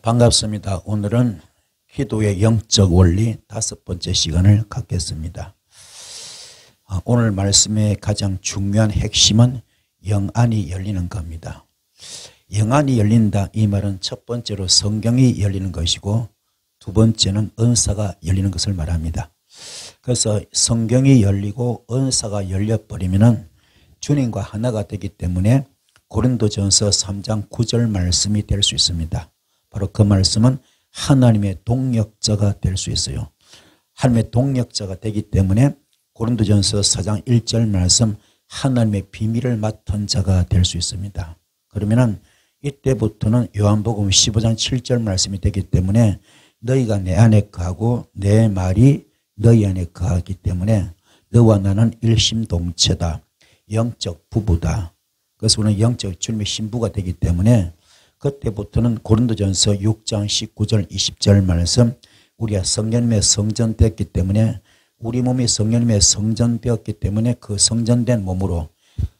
반갑습니다. 오늘은 기도의 영적 원리 5번째 시간을 갖겠습니다. 오늘 말씀의 가장 중요한 핵심은 영안이 열리는 겁니다. 영안이 열린다, 이 말은 첫 번째로 성경이 열리는 것이고 두 번째는 은사가 열리는 것을 말합니다. 그래서 성경이 열리고 은사가 열려버리면 주님과 하나가 되기 때문에 고린도전서 3장 9절 말씀이 될 수 있습니다. 바로 그 말씀은 하나님의 동력자가 될 수 있어요. 하나님의 동력자가 되기 때문에 고린도전서 4장 1절 말씀, 하나님의 비밀을 맡은 자가 될 수 있습니다. 그러면은 이때부터는 요한복음 15장 7절 말씀이 되기 때문에 너희가 내 안에 거하고 내 말이 너희 안에 거하기 때문에 너와 나는 일심동체다. 영적 부부다. 그래서 우리는 영적 주님의 신부가 되기 때문에 그때부터는 고린도전서 6장 19절 20절 말씀, 우리가 성령님의 성전되었기 때문에 우리 몸이 성령님의 성전되었기 때문에 그 성전된 몸으로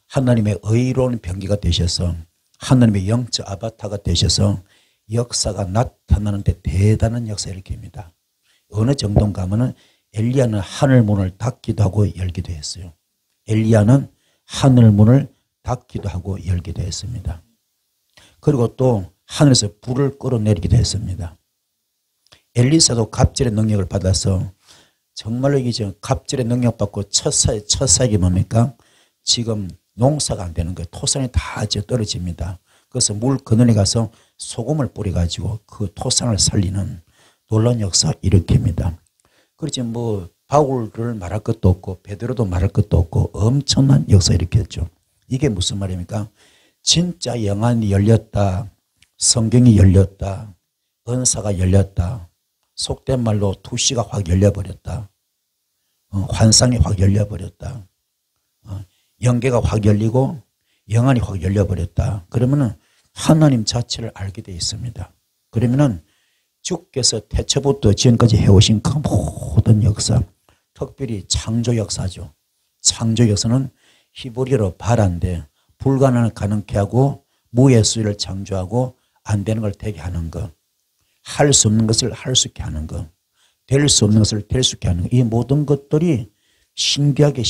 하나님의 의로운 병기가 되셔서 하나님의 영적 아바타가 되셔서 역사가 나타나는데 대단한 역사를 일으킵니다. 어느 정도인가 하면 엘리야는 하늘문을 닫기도 하고 열기도 했어요. 엘리야는 하늘문을 닫기도 하고 열기도 했습니다. 그리고 또 하늘에서 불을 끌어내리기도 했습니다. 엘리사도 갑절의 능력을 받아서 정말로 이게 갑절의 능력 받고 첫 사역이 뭡니까? 지금 농사가 안 되는 거예요. 토산이 다 떨어집니다. 그래서 물 그늘에 가서 소금을 뿌려가지고 그 토산을 살리는 놀라운 역사 일으킵니다. 그렇지 뭐 바울을 말할 것도 없고 베드로도 말할 것도 없고 엄청난 역사 일으켰죠. 이게 무슨 말입니까? 진짜 영안이 열렸다. 성경이 열렸다. 은사가 열렸다. 속된 말로 투시가 확 열려버렸다. 환상이 확 열려버렸다. 영계가 확 열리고 영안이 확 열려버렸다. 그러면은 하나님 자체를 알게 되어 있습니다. 그러면은 주께서 태초부터 지금까지 해오신 그 모든 역사, 특별히 창조 역사죠. 창조 역사는 히브리어로 바라인데 불가능을 가능케 하고 무의 수를 창조하고 안 되는 걸 되게 하는 것, 할 수 없는 것을 할 수 있게 하는 것, 될 수 없는 것을 될 수 있게 하는 것, 이 모든 것들이 신기하게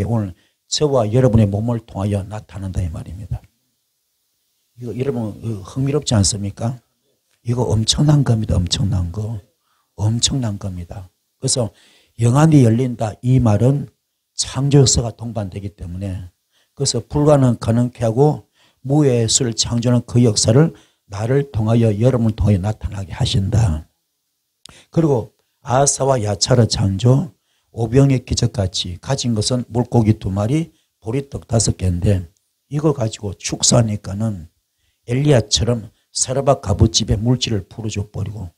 오늘 저와 여러분의 몸을 통하여 나타난다 이 말입니다. 이거 여러분 흥미롭지 않습니까? 이거 엄청난 겁니다. 엄청난 거. 엄청난 겁니다. 그래서 영안이 열린다 이 말은 창조 역사가 동반되기 때문에 그래서 불가능 가능케 하고 무의 수를 창조하는 그 역사를 나를 통하여 여러분을 통하여 나타나게 하신다. 그리고 아사와 야차르 창조, 오병의 기적같이 가진 것은 물고기 2마리, 보리떡 5개인데 이걸 가지고 축사하니까는 엘리야처럼 사르밧 가부집에 물질을 풀어줘 버리고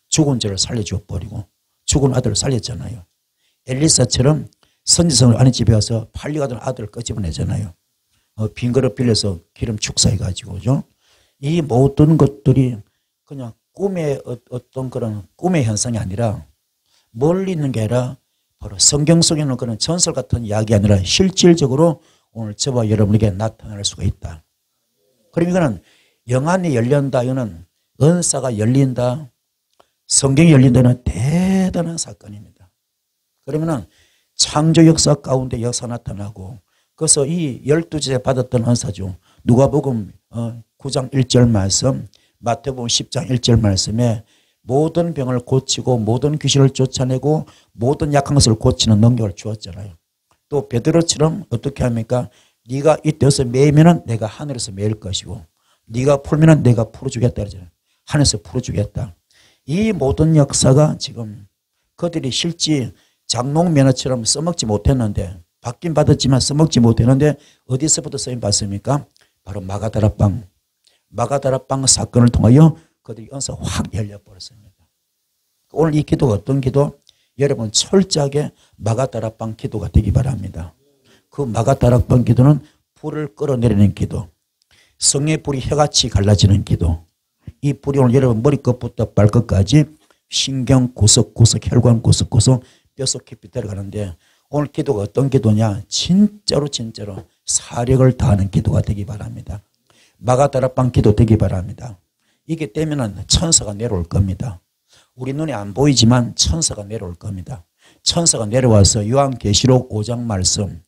죽은 자를 살려줘 버리고 죽은 아들을 살렸잖아요. 엘리사처럼 선지성을 아는 집에 가서 팔려가던 아들을 끄집어내잖아요. 빈 그릇 빌려서 기름 축사해가지고, 그죠? 이 모든 것들이 그냥 꿈의 어떤 그런 꿈의 현상이 아니라 멀리 있는 게 아니라 바로 성경 속에 있는 그런 전설 같은 이야기 아니라 실질적으로 오늘 저와 여러분에게 나타날 수가 있다. 그럼 이거는 영안이 열린다, 이거는 은사가 열린다, 성경이 열린다는 대단한 사건입니다. 그러면은 창조 역사 가운데 역사 나타나고 그래서 이 12제에 받았던 은사죠. 누가복음 9장 1절 말씀, 마태복음 10장 1절 말씀에 모든 병을 고치고 모든 귀신을 쫓아내고 모든 약한 것을 고치는 능력을 주었잖아요. 또 베드로처럼 어떻게 합니까? 네가 이때서 매이면은 내가 하늘에서 매일 것이고 네가 풀면은 내가 풀어주겠다 그러잖아요. 하늘에서 풀어주겠다. 이 모든 역사가 지금 그들이 실제 장롱 면허처럼 써먹지 못했는데 받긴 받았지만 써먹지 못했는데 어디서부터 쓰임 받습니까? 바로 마가다라빵 사건을 통하여 그들이 은사가 확 열려버렸습니다. 오늘 이 기도가 어떤 기도? 여러분 철저하게 마가다라빵 기도가 되기 바랍니다. 그 마가다라빵 기도는 불을 끌어내리는 기도, 성의 불이 혀같이 갈라지는 기도. 이 불이 오늘 여러분 머리끝부터 발끝까지 신경 구석구석, 혈관 구석구석, 뼛속 깊이 들어가는데 오늘 기도가 어떤 기도냐? 진짜로 사력을 다하는 기도가 되기 바랍니다. 마가다라빵 기도 되기 바랍니다. 이게 되면은 천사가 내려올 겁니다. 우리 눈에 안 보이지만 천사가 내려올 겁니다. 천사가 내려와서 요한계시록 5장 말씀,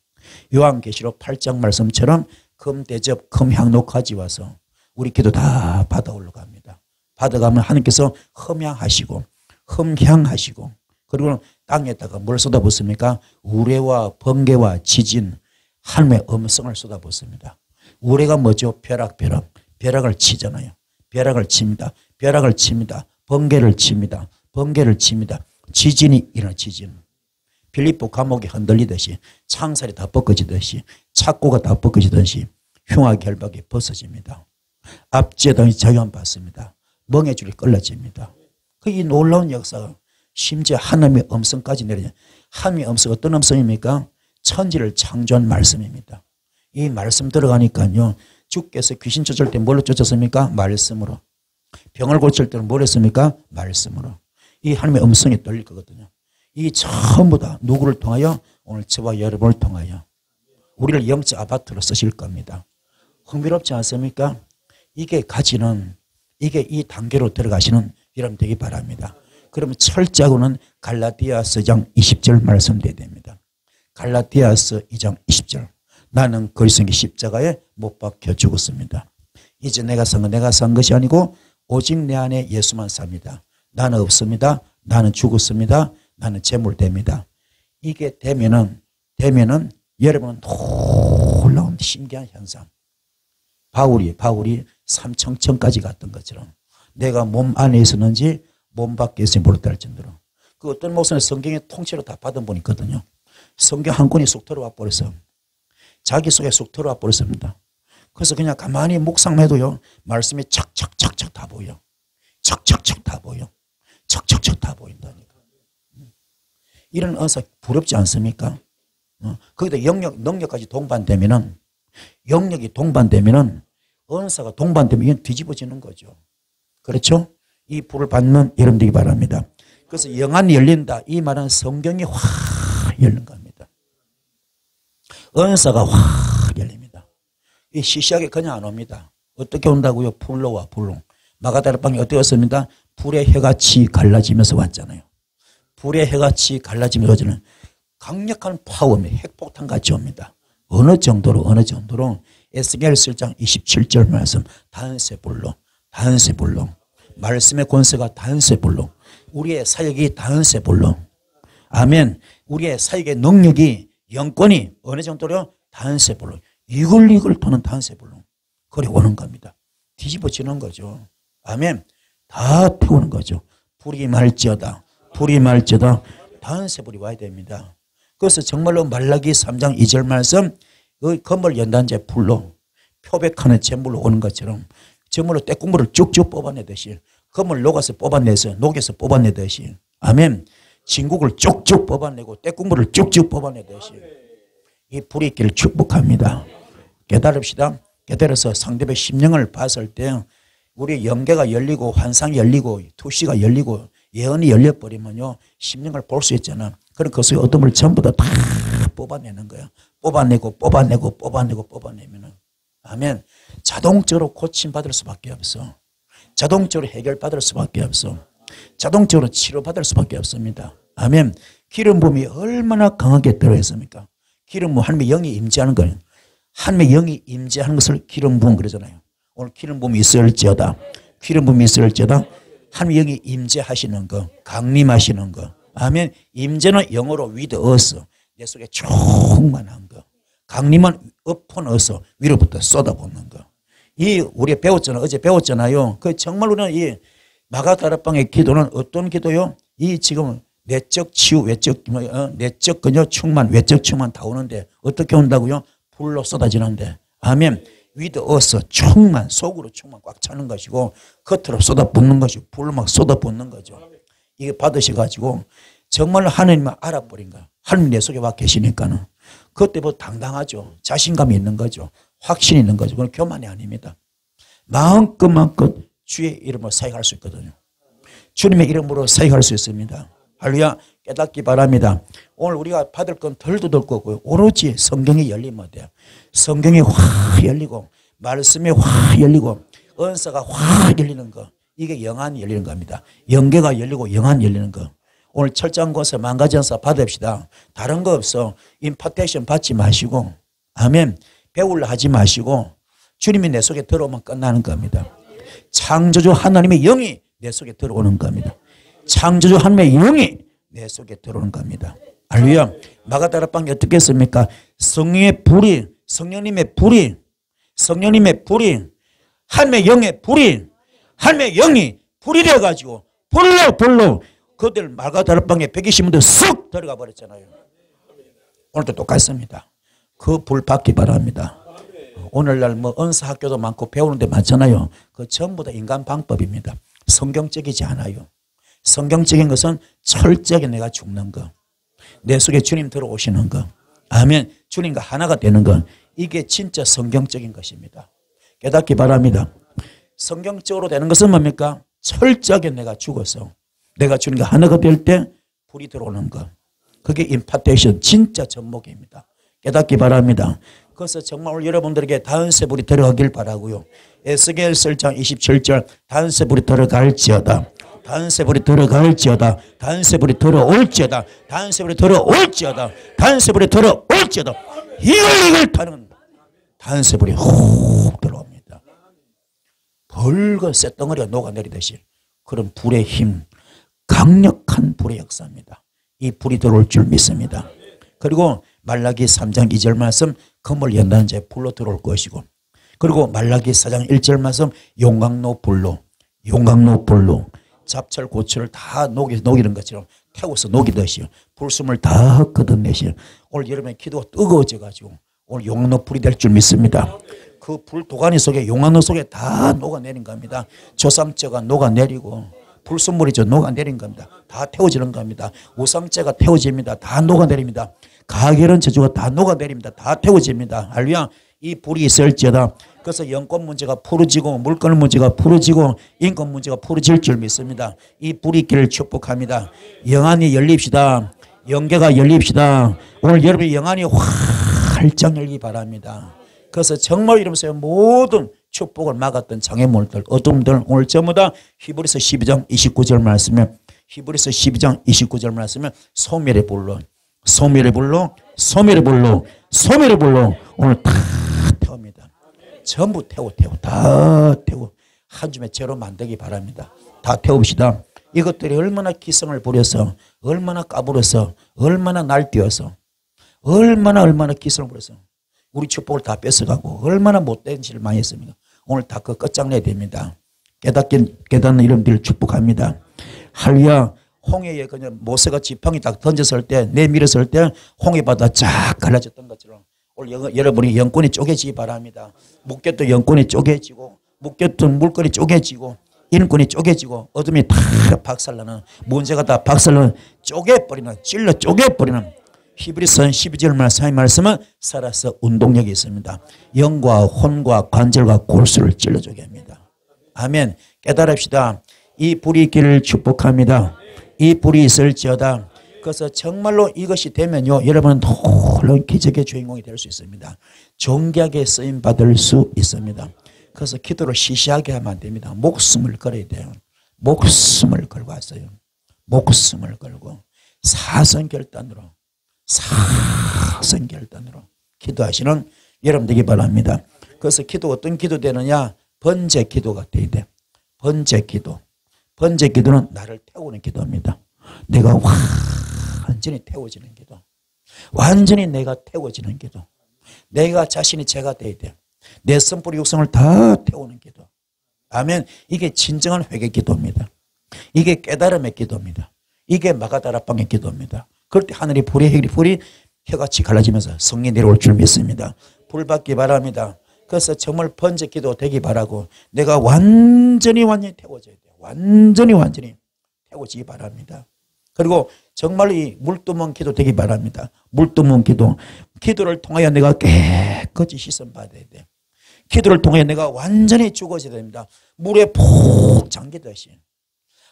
요한계시록 8장 말씀처럼 금대접, 금향록까지 와서 우리 기도 다 받아 올라갑니다. 받아가면 하나님께서 흠향하시고 흠향하시고 그리고 땅에다가 뭘 쏟아붓습니까? 우레와 번개와 지진, 하나님의 음성을 쏟아붓습니다. 우레가 뭐죠? 벼락을 치잖아요. 벼락을 칩니다. 벼락을 칩니다. 번개를 칩니다. 번개를 칩니다. 지진이 일어나 지진. 빌립보 감옥이 흔들리듯이 창살이 다 벗겨지듯이 착고가 다 벗겨지듯이 흉악결박이 벗어집니다. 압제당이 자유함받습니다. 멍해줄이 끌어집니다. 이 놀라운 역사가 심지어 하나님의 음성까지 내려져. 하나님의 음성 어떤 음성입니까? 천지를 창조한 말씀입니다. 이 말씀 들어가니까요. 주께서 귀신 쫓을 때 뭘로 쫓았습니까? 말씀으로. 병을 고칠 때는 뭘 했습니까? 말씀으로. 이 하나님의 음성이 들릴 거거든요. 이 전부 다 누구를 통하여? 오늘 저와 여러분을 통하여 우리를 영적 아파트로 쓰실 겁니다. 흥미롭지 않습니까? 이게 가지는 이게 이 단계로 들어가시는 여러분 되기 바랍니다. 그러면 철저하고는 갈라디아서 2장 20절 말씀드려야 됩니다. 갈라디아서 2장 20절. 나는 그리스도의 십자가에 못 박혀 죽었습니다. 이제 내가 산 것이 아니고 오직 내 안에 예수만 삽니다. 나는 없습니다. 나는 죽었습니다. 나는 재물됩니다. 이게 되면은 여러분은 놀라운 신기한 현상. 바울이 삼청천까지 갔던 것처럼 내가 몸 안에 있었는지 몸 밖에 있었는지 모르다 할 정도로 그 어떤 목사는 성경의 통째로 다 받은 분이 있거든요. 성경 한 권이 쏙 들어와 버렸어. 자기 속에 쏙 들어와 버렸습니다. 그래서 그냥 가만히 묵상만 해도요. 말씀이 착착착착 다 보여. 착착착 다 보여. 착착착 다 보인다니까. 이런 은사 부럽지 않습니까? 거기다 능력까지 동반되면은 영역이 동반되면은 은사가 동반되면 이건 뒤집어지는 거죠. 그렇죠? 이 불을 받는 여러분 되기 바랍니다. 그래서 영안이 열린다. 이 말은 성경이 확 열린 겁니다. 은사가 확 열립니다. 이 시시하게 그냥 안 옵니다. 어떻게 온다고요? 불로 와, 불로. 마가다락방이 어떻게 왔습니다? 불의 해같이 갈라지면서 왔잖아요. 불의 해같이 갈라지면서 왔잖아요. 강력한 파워입니다. 핵폭탄같이 옵니다. 어느 정도로 에스겔 7장 27절 말씀 단세불로 말씀의 권세가 단세불로 우리의 사역이 단세불로 아멘. 우리의 사역의 능력이 영권이 어느 정도로 단세불로 이글 터는 단세불로 그리 오는 겁니다. 뒤집어지는 거죠. 아멘. 다 태우는 거죠. 불이 말지어다 단세불이 와야 됩니다. 그래서 정말로 말라기 3장 2절 말씀 그 건물 연단제 불로 표백하는 잿물로 오는 것처럼 정말로 떼국물을 쭉쭉 뽑아내듯이 건물 녹아서 뽑아내듯이 아멘. 진국을 쭉쭉 뽑아내고 떼국물을 쭉쭉 뽑아내듯이 이 불이 있기를 축복합니다. 깨달읍시다. 깨달아서 상대의 심령을 봤을 때 우리 영계가 열리고 환상이 열리고 투시가 열리고 예언이 열려버리면요 심령을 볼 수 있잖아. 그럼 그 속에 어둠을 전부 다 뽑아내는 거야. 뽑아내면은 아멘. 자동적으로 고침받을 수밖에 없어. 자동적으로 해결받을 수밖에 없어. 자동적으로 치료받을 수밖에 없습니다. 아멘. 기름 부음이 얼마나 강하게 들어있습니까? 기름 부음 하나님의 영이 임재하는 거예요. 하나님의 영이 임재하는 것을 기름 부음 그러잖아요. 오늘 기름 부음이 있을지어다. 하나님의 영이 임재하시는 거, 강림하시는 거. 아멘. 임재는 영어로 with us. 내 속에 충만한 거. 강림은 upon us. 위로부터 쏟아붓는 거. 우리 어제 배웠잖아요. 그 정말 우리는 이 마가다락방의 기도는 어떤 기도요? 이 지금 내적 치유, 내적 근요 충만, 외적 충만 다 오는데 어떻게 온다고요? 불로 쏟아지는데. 아멘. with us 충만, 속으로 충만 꽉 차는 것이고 겉으로 쏟아붓는 것이고 불로 막 쏟아붓는 거죠. 이게 받으셔가지고 정말 하나님을 알아버린 거야. 하나님 내 속에 와 계시니까는 그때 뭐 당당하죠. 자신감이 있는 거죠. 확신이 있는 거죠. 그건 교만이 아닙니다. 마음껏 주의 이름으로 사역할 수 있거든요. 주님의 이름으로 사역할 수 있습니다. 할렐루야. 깨닫기 바랍니다. 오늘 우리가 받을 건 덜도 될 거고요. 오로지 성경이 열리면 돼요. 성경이 확 열리고 말씀이 확 열리고 은사가 확 열리는 거. 이게 영안이 열리는 겁니다. 영계가 열리고 영안이 열리는 거. 오늘 철장고서 만가지 은사 받읍시다. 다른 거 없어. 임파테이션 받지 마시고, 아멘. 배우려 하지 마시고 주님이 내 속에 들어오면 끝나는 겁니다. 창조주 하나님의 영이 내 속에 들어오는 겁니다. 창조주 하나님의 영이 내 속에 들어오는 겁니다. 할렐루야. 마가다락방이 어떻겠습니까? 성령의 불이, 성령님의 불이, 성령님의 불이, 하나님의 영의 불이, 하나님의 영이 불이 되어가지고 불로 그들 마가다락방에 120분들 쑥 들어가 버렸잖아요. 오늘도 똑같습니다. 그 불 받기 바랍니다. 오늘날 뭐 은사 학교도 많고 배우는 데 많잖아요. 그 전부 다 인간 방법입니다. 성경적이지 않아요. 성경적인 것은 철저하게 내가 죽는 거, 내 속에 주님 들어오시는 거, 아멘. 주님과 하나가 되는 거, 이게 진짜 성경적인 것입니다. 깨닫기 바랍니다. 성경적으로 되는 것은 뭡니까? 철저하게 내가 죽어서 내가 주님과 하나가 될 때 불이 들어오는 거, 그게 임파테이션, 진짜 접목입니다. 깨닫기 바랍니다. 그래서 정말 오늘 여러분들에게 다은새 불이 들어가길 바라고요. 에스겔서 1장 27절 다은새 불이 들어갈지어다, 다은새 불이 들어갈지어다, 다은새 불이 들어올지어다, 다은새 불이 들어올지어다, 다은새 불이 들어올지어다. 이걸 타는 다은새 불이 훅 들어옵니다. 붉은 쇳덩어리가 녹아내리듯이 그런 불의 힘, 강력한 불의 역사입니다. 이 불이 들어올 줄 믿습니다. 그리고 말라기 3장 2절 말씀 검을 연다는 자 불로 들어올 것이고, 그리고 말라기 4장 1절 말씀 용광로 불로, 용광로 불로 잡철 고철을 다 녹이는 것처럼 태워서 녹이듯이 불숨을 다 걷어내시. 오늘 여러분의 기도가 뜨거워져 가지고 오늘 용광로 불이 될 줄 믿습니다. 그 불 도가니 속에, 용광로 속에 다 녹아내린 겁니다. 조삼자가 녹아내리고 불순물이죠. 녹아내린 겁니다. 다 태워지는 겁니다. 우상죄가 태워집니다. 다 녹아내립니다. 가결한 저주가 다 녹아내립니다. 다 태워집니다. 할렐루야. 이 불이 있을지어다. 그래서 영권 문제가 풀어지고 물건 문제가 풀어지고 인권 문제가 풀어질 줄 믿습니다. 이 불이 있기를 축복합니다. 영안이 열립시다. 영계가 열립시다. 오늘 여러분의 영안이 활짝 열기 바랍니다. 그래서 정말 이러면서 모든 축복을 막았던 장애물들, 어둠들 오늘 전부 다 히브리서 12장 29절 말씀에, 히브리서 12장 29절 말씀에 소멸의 불로, 소멸의 불로, 소멸의 불로, 소멸의 불로 오늘 다 태웁니다. 전부 다 태워 한 줌의 재로 만들기 바랍니다. 다 태웁시다. 이것들이 얼마나 기성을 부려서, 얼마나 까불어서, 얼마나 날뛰어서, 얼마나 기성을 부려서 우리 축복을 다 뺏어가고 얼마나 못된 짓을 많이 했습니까? 오늘 다 그 끝장내야 됩니다. 깨닫는 이름들을 축복합니다. 할렐루야. 홍해에 그냥 모세가 지팡이 딱 던졌을 때, 내밀었을 때 홍해바다 쫙 갈라졌던 것처럼 오늘 여러분이 영권이 쪼개지기 바랍니다. 묶였던 영권이 쪼개지고, 묶였던 물건이 쪼개지고, 인권이 쪼개지고, 어둠이 다 박살나는, 문제가 다 박살나는, 쪼개버리는, 찔러 쪼개버리는 히브리서 12절 말씀은 살아서 운동력이 있습니다. 영과 혼과 관절과 골수를 찔러주게 합니다. 아멘. 깨달읍시다. 이 불이 있기를 축복합니다. 이 불이 있을지어다. 그래서 정말로 이것이 되면요, 여러분은 놀라운 기적의 주인공이 될 수 있습니다. 존귀하게 쓰임 받을 수 있습니다. 그래서 기도를 시시하게 하면 안 됩니다. 목숨을 걸어야 돼요. 목숨을 걸고 왔어요. 목숨을 걸고 사선결단으로 기도하시는 여러분 되기 바랍니다. 그래서 기도 어떤 기도 되느냐? 번제 기도가 돼야 돼. 번제 기도. 번제 기도는 나를 태우는 기도입니다. 내가 완전히 태워지는 기도. 완전히 내가 태워지는 기도. 내가 자신이 제가 돼야 돼. 내 성불 육성을 다 태우는 기도. 아멘. 이게 진정한 회개 기도입니다. 이게 깨달음의 기도입니다. 이게 마가다락방의 기도입니다. 그럴 때 하늘이 불이 혀같이 갈라지면서 성령이 내려올 줄 믿습니다. 불 받기 바랍니다. 그래서 정말 번제 기도 되기 바라고 내가 완전히 태워져야 돼요. 완전히 태워지기 바랍니다. 그리고 정말 이 물두멍 기도 되기 바랍니다. 물두멍 기도. 기도를 통하여 내가 깨끗이 씻음 받아야 돼. 기도를 통하여 내가 완전히 죽어져야 됩니다. 물에 푹 잠기듯이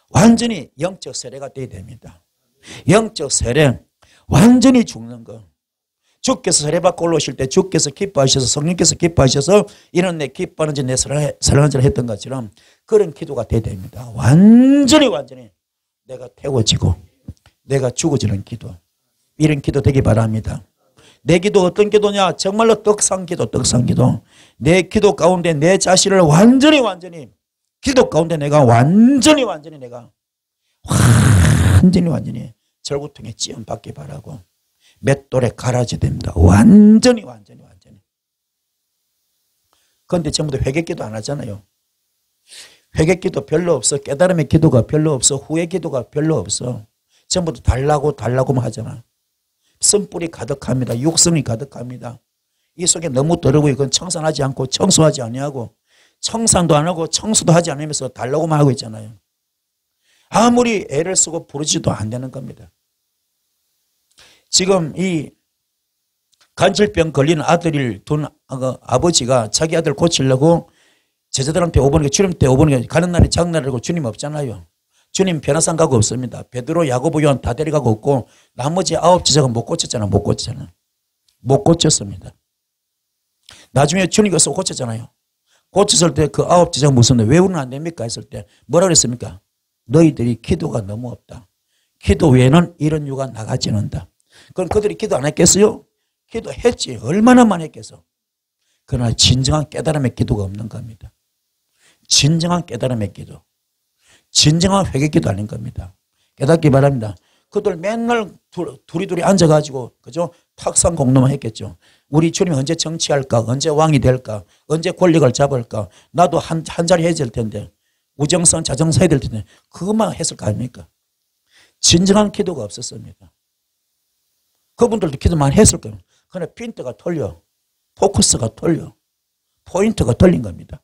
완전히 영적 세례가 되어야 됩니다. 영적 세례, 완전히 죽는 거. 주께서 세례받고 올라오실 때 주께서 기뻐하셔서 성령께서 기뻐하셔서 이는 내 기뻐하는 자 내 사랑하는 자를 했던 것처럼 그런 기도가 돼야 됩니다. 완전히 내가 태워지고 내가 죽어지는 기도. 이런 기도 되기 바랍니다. 내 기도 어떤 기도냐? 정말로 떡상기도. 내 기도 가운데 내 자신을 완전히 기도 가운데 내가 완전히 절구통에 찌엄받기 바라고 맷돌에 갈아져야 됩니다. 완전히. 그런데 전부 다 회개기도 안 하잖아요. 회개기도 별로 없어. 깨달음의 기도가 별로 없어. 후회 기도가 별로 없어. 전부 다 달라고만 하잖아. 쓴뿌리 가득합니다. 육성이 가득합니다. 이 속에 너무 더러고 이건 청산하지 않고 청소하지 아니하고 청산도 안 하고 청소도 하지 않으면서 달라고만 하고 있잖아요. 아무리 애를 쓰고 부르지도 안 되는 겁니다. 지금 이 간질병 걸린 아들을 둔 아버지가 자기 아들 고치려고 제자들한테 오보니까 주님한테 오보니까 가는 날이 장날이고 주님 없잖아요. 주님 변화상 가고 없습니다. 베드로, 야고보, 요한 다 데려가고 없고 나머지 9 제자가 못 고쳤잖아. 못 고쳤습니다. 나중에 주님께서 고쳤잖아요. 고쳤을 때 그 9 제자가 무슨 왜 우리는 안 됩니까? 했을 때 뭐라 그랬습니까? 너희들이 기도가 너무 없다. 기도 외에는 이런 유가 나가지 않는다. 그럼 그들이 기도 안 했겠어요? 기도했지. 얼마나 많이 했겠어. 그러나 진정한 깨달음의 기도가 없는 겁니다. 진정한 깨달음의 기도. 진정한 회개 기도 아닌 겁니다. 깨닫기 바랍니다. 그들 맨날 둘이 앉아가지고 그죠? 탁상 공로만 했겠죠. 우리 주님이 언제 정치할까? 언제 왕이 될까? 언제 권력을 잡을까? 나도 한 자리 해야 될 텐데 우정선 자정서 해야 될 텐데 그것만 했을 거 아닙니까? 진정한 기도가 없었습니다. 그분들도 기도만 했을 거예요. 그러나 핀트가 틀려. 포커스가 틀려. 포인트가 틀린 겁니다.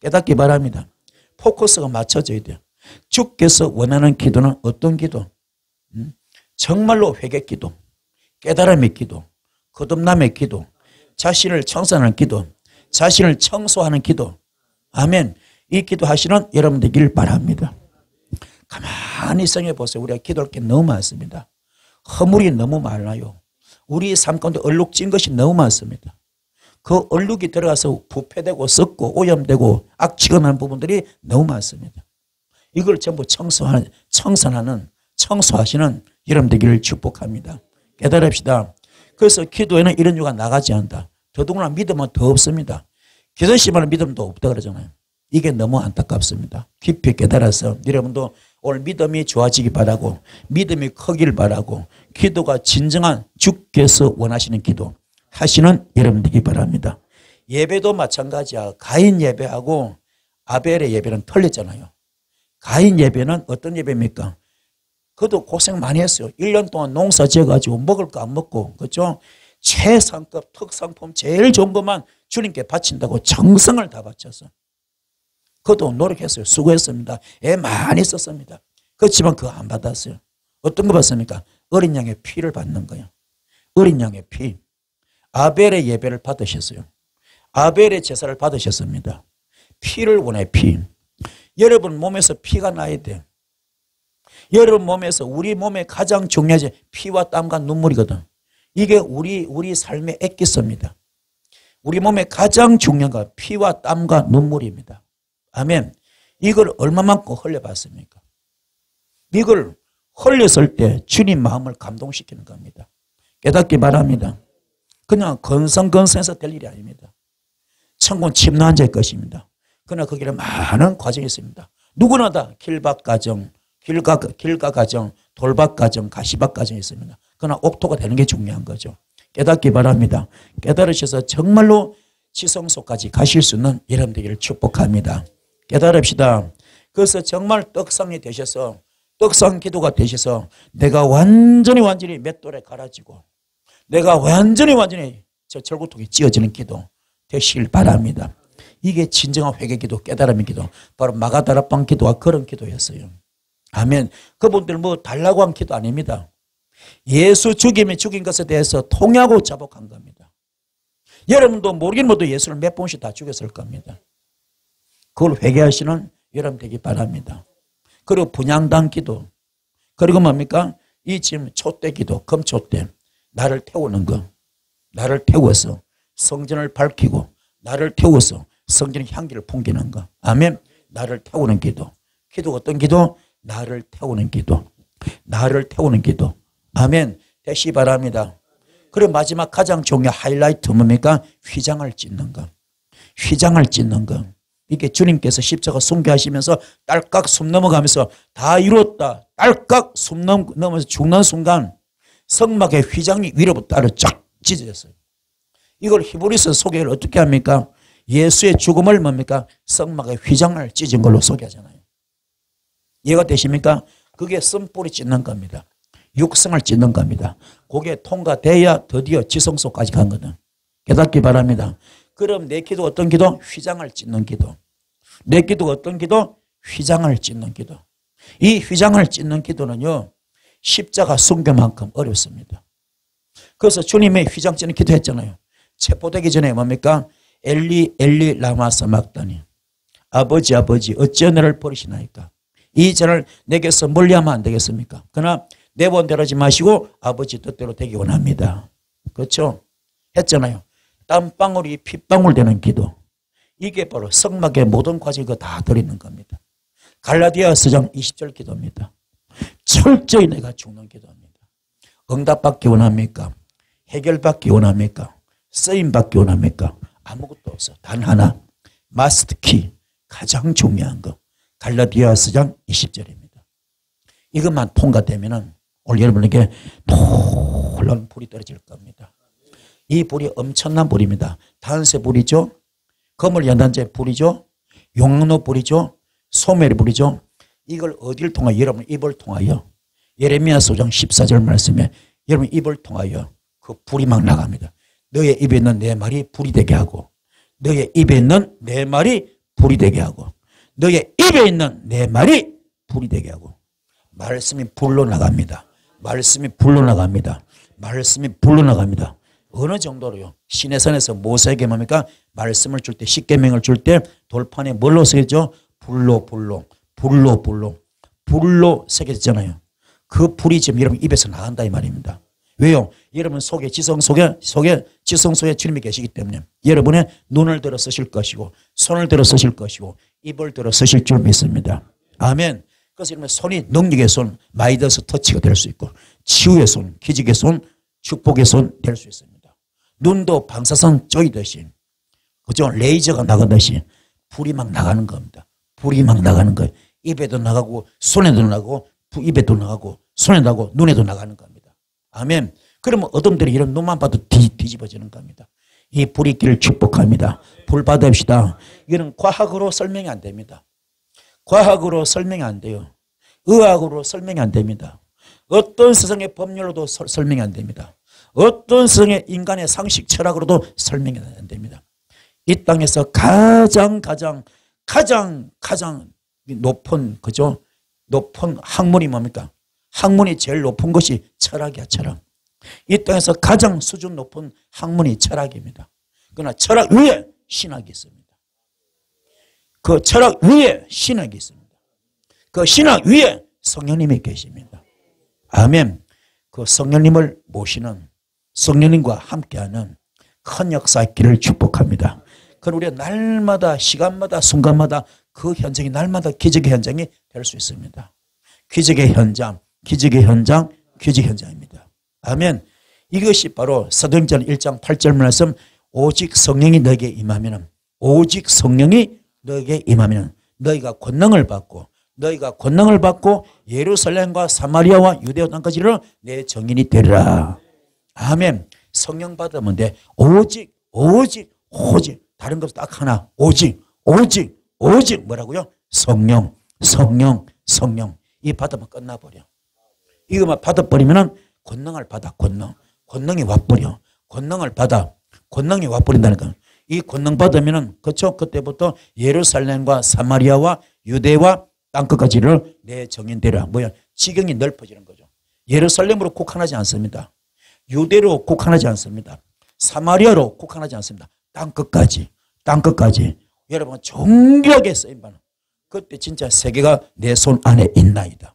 깨닫기 바랍니다. 포커스가 맞춰져야 돼요. 주께서 원하는 기도는 어떤 기도? 정말로 회개 기도, 깨달음의 기도, 거듭남의 기도, 자신을 청산하는 기도, 자신을 청소하는 기도. 아멘. 이 기도하시는 여러분 되기를 바랍니다. 가만히 생각해 보세요. 우리가 기도할 게 너무 많습니다. 허물이 너무 많아요. 우리 삶 가운데 얼룩진 것이 너무 많습니다. 그 얼룩이 들어가서 부패되고 썩고 오염되고 악취가 부분들이 너무 많습니다. 이걸 전부 청소하시는 여러분 되기를 축복합니다. 깨달읍시다. 그래서 기도에는 이런 유가 나가지 않는다. 더더구나 믿음은 더 없습니다. 기도심하는 믿음도 없다 그러잖아요. 이게 너무 안타깝습니다. 깊이 깨달아서 여러분도 오늘 믿음이 좋아지기 바라고 믿음이 크기를 바라고 기도가 진정한 주께서 원하시는 기도 하시는 여러분 되기 바랍니다. 예배도 마찬가지야. 가인 예배하고 아벨의 예배는 틀렸잖아요. 가인 예배는 어떤 예배입니까? 그도 고생 많이 했어요. 1년 동안 농사 지어가지고 먹을 거 안 먹고 그렇죠? 최상급 특상품 제일 좋은 것만 주님께 바친다고 정성을 다 바쳤어. 그도 노력했어요. 수고했습니다. 애 많이 썼습니다. 그렇지만 그거 안 받았어요. 어떤 거 받습니까? 어린 양의 피를 받는 거예요. 어린 양의 피. 아벨의 예배를 받으셨어요. 아벨의 제사를 받으셨습니다. 피를 원해. 피. 여러분 몸에서 피가 나야 돼. 여러분 몸에서 우리 몸에 가장 중요하지 피와 땀과 눈물이거든. 이게 우리 삶의 엑기스입니다. 우리 몸에 가장 중요한 건 피와 땀과 눈물입니다. 아멘. 이걸 얼마만큼 흘려봤습니까? 이걸 흘렸을 때 주님 마음을 감동시키는 겁니다. 깨닫기 바랍니다. 그냥 건성건성해서 될 일이 아닙니다. 천국은 침노한 자의 것입니다. 그러나 거기는 많은 과정이 있습니다. 누구나 다 길박 과정, 길가 과정, 돌박 과정, 가시박 과정이 있습니다. 그러나 옥토가 되는 게 중요한 거죠. 깨닫기 바랍니다. 깨달으셔서 정말로 지성소까지 가실 수 있는 여러분 되기를 축복합니다. 깨달읍시다. 그래서 정말 떡상이 되셔서 떡상 기도가 되셔서 내가 완전히 맷돌에 갈아지고 내가 완전히 저 절구통에 찧어지는 기도 되시길 바랍니다. 이게 진정한 회개기도 깨달음의 기도 바로 마가다락방 기도와 그런 기도였어요. 아멘. 그분들 뭐 달라고 한 기도 아닙니다. 예수 죽인 것에 대해서 통하고 자복한 겁니다. 여러분도 모르긴 모두 예수를 몇 번씩 다 죽였을 겁니다. 그걸 회개하시는 여러분 되기 바랍니다. 그리고 분향당 기도 그리고 뭡니까? 이 지금 촛대 기도 금촛대 나를 태우는 거 나를 태워서 성전을 밝히고 나를 태워서 성전의 향기를 풍기는 거. 아멘. 나를 태우는 기도. 기도가 어떤 기도? 나를 태우는 기도. 나를 태우는 기도. 아멘. 되시 바랍니다. 그리고 마지막 가장 중요한 하이라이트 뭡니까? 휘장을 찢는 거. 휘장을 찢는 거. 이게 주님께서 십자가 순교하시면서 딸깍 숨 넘어가면서 다 이뤘다. 딸깍 숨 넘어서 죽는 순간 성막의 휘장이 위로부터 아래로 쫙 찢어졌어요. 이걸 히브리서 소개를 어떻게 합니까? 예수의 죽음을 뭡니까? 성막의 휘장을 찢은 걸로 소개하잖아요. 이해가 되십니까? 그게 쓴뿌리 찢는 겁니다. 육성을 찢는 겁니다. 그게 통과돼야 드디어 지성소까지 간 거든. 깨닫기 바랍니다. 그럼 내 기도 어떤 기도? 휘장을 찢는 기도. 내 기도가 어떤 기도? 휘장을 찢는 기도. 이 휘장을 찢는 기도는요, 십자가 순교만큼 어렵습니다. 그래서 주님의 휘장 찢는 기도 했잖아요. 체포되기 전에 뭡니까? 엘리 엘리 라마 사막다니. 아버지 아버지 어찌 너를 버리시나이까. 이 전을 내게서 멀리하면 안 되겠습니까? 그러나 내 원대로 하지 마시고 아버지 뜻대로 되기 원합니다. 그렇죠? 했잖아요. 땀방울이 핏방울 되는 기도. 이게 바로 성막의 모든 과정이 다 들어있는 겁니다. 갈라디아서 장 20절 기도입니다. 철저히 내가 죽는 기도입니다. 응답받기 원합니까? 해결받기 원합니까? 쓰임받기 원합니까? 아무것도 없어. 단 하나. 마스터키. 가장 중요한 거. 갈라디아서 장 20절입니다. 이것만 통과되면은 오늘 여러분에게 놀라운 불이 떨어질 겁니다. 이 불이 엄청난 불입니다. 단세 불이죠. 거물 연단제 불이죠. 용로 불이죠. 소멸의 불이죠. 이걸 어디를 통하여? 여러분 입을 통하여. 예레미야서 5장 14절 말씀에 여러분 입을 통하여 그 불이 막 나갑니다. 너의 입에 있는 내 말이 불이 되게 하고, 너의 입에 있는 내 말이 불이 되게 하고, 너의 입에 있는 내 말이 불이 되게 하고. 말씀이 불로 나갑니다. 말씀이 불로 나갑니다. 말씀이 불로 나갑니다. 어느 정도로요? 시내산에서 모세에게 뭡니까? 말씀을 줄 때, 십계명을 줄 때 돌판에 뭘로 새겼죠? 불로 새겨졌잖아요. 그 불이 지금 여러분 입에서 나간다 이 말입니다. 왜요? 여러분 속에 지성 속에 주님이 계시기 때문에 여러분의 눈을 들어 쓰실 것이고 손을 들어 쓰실 것이고 입을 들어 쓰실 줄 믿습니다. 아멘. 그래서 여러분 손이 능력의 손, 마이더스 터치가 될 수 있고 치유의 손, 기적의 손, 축복의 손 될 수 있습니다. 눈도 방사선 쪼이듯이, 그죠? 레이저가 나가듯이 불이 막 나가는 겁니다. 불이 막 나가는 거예요. 입에도 나가고 손에도 나가고 입에도 나가고 손에도 나가고 눈에도 나가는 겁니다. 아멘. 그러면 어둠들이 이런 눈만 봐도 뒤집어지는 겁니다. 이 불이 있기를 축복합니다. 불 받읍시다. 이거는 과학으로 설명이 안 됩니다. 과학으로 설명이 안 돼요. 의학으로 설명이 안 됩니다. 어떤 세상의 법률로도 설명이 안 됩니다. 어떤 세상의 인간의 상식 철학으로도 설명이 안 됩니다. 이 땅에서 가장 높은, 그죠? 높은 학문이 뭡니까? 학문이 제일 높은 것이 철학이야, 철학. 이 땅에서 가장 수준 높은 학문이 철학입니다. 그러나 철학 위에 신학이 있습니다. 그 철학 위에 신학이 있습니다. 그 신학 위에 성령님이 계십니다. 아멘. 그 성령님을 모시는, 성령님과 함께하는 큰 역사 있기를 축복합니다. 그럼 우리가 날마다, 시간마다, 순간마다 그 현장이 날마다 기적의 현장이 될 수 있습니다. 기적의 현장, 기적의 현장, 기적의 현장입니다. 아멘. 이것이 바로 사도행전 1장 8절 말씀, 오직 성령이 너에게 임하면, 오직 성령이 너에게 임하면 너희가 권능을 받고 예루살렘과 사마리아와 유대와 땅까지를 내 증인이 되리라. 아멘. 성령 받으면 돼. 오직 다른 것 딱 하나. 오직 뭐라고요? 성령. 이 받으면 끝나버려. 이거만 받아버리면 권능을 받아. 권능이 와버려. 권능이 와버린다니까. 이 권능 받으면, 그렇죠? 그때부터 예루살렘과 사마리아와 유대와 땅끝까지를 내 증인되라. 뭐야? 지경이 넓어지는 거죠. 예루살렘으로 국한하지 않습니다. 유대로 국한하지 않습니다. 사마리아로 국한하지 않습니다. 땅끝까지. 여러분 정교하게 쓰임받는, 그때 진짜 세계가 내 손 안에 있나이다.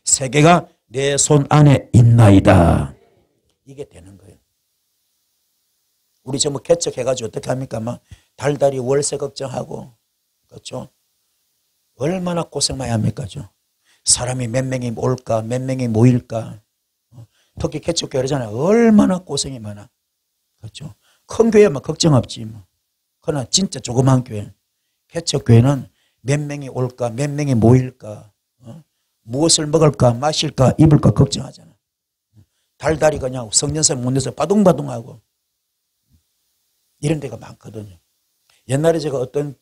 세계가 내 손 안에 있나이다. 이게 되는 거예요. 우리 전부 개척해가지고 어떻게 합니까? 막 달달이 월세 걱정하고, 그렇죠? 얼마나 고생 많이 합니까? 사람이 몇 명이 올까, 몇 명이 모일까. 특히 개척교회 그러잖아요. 얼마나 고생이 많아. 그렇죠? 큰 교회만 걱정 없지. 뭐. 그러나 진짜 조그만 교회, 개척교회는 몇 명이 올까, 몇 명이 모일까, 무엇을 먹을까, 마실까, 입을까 걱정하잖아. 달달이 그냥 성전세 못 내서 바둥바둥하고 이런 데가 많거든요. 옛날에 제가 어떤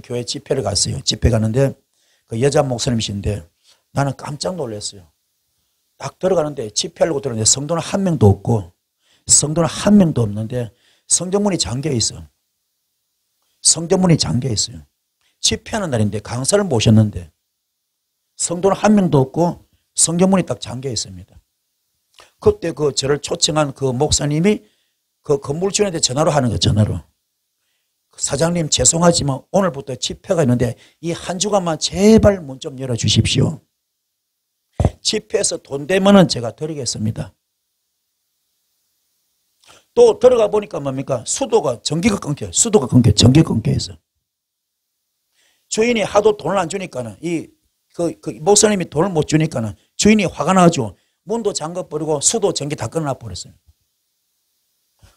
교회 집회를 갔어요. 집회 가는데 그 여자 목사님이신데 나는 깜짝 놀랐어요. 딱 들어가는데 집회하려고 들었는데 성도는 한 명도 없고 성도는 한 명도 없는데 성전문이 잠겨 있어. 성전문이 잠겨 있어요. 집회하는 날인데 강사를 모셨는데 성도는 한 명도 없고 성전문이 딱 잠겨 있습니다. 그때 그 저를 초청한 그 목사님이 그 건물주한테 전화로 하는 거 전화로. 사장님 죄송하지만 오늘부터 집회가 있는데 이 한 주간만 제발 문 좀 열어주십시오. 집회에서 돈 되면은 제가 드리겠습니다. 또 들어가 보니까 뭡니까? 전기가 끊겨. 전기가 끊겨 있어. 주인이 하도 돈을 안 주니까는 그 목사님이 돈을 못 주니까는 주인이 화가 나가지고 문도 잠궈버리고 수도 전기 다 끊어놔 버렸어요.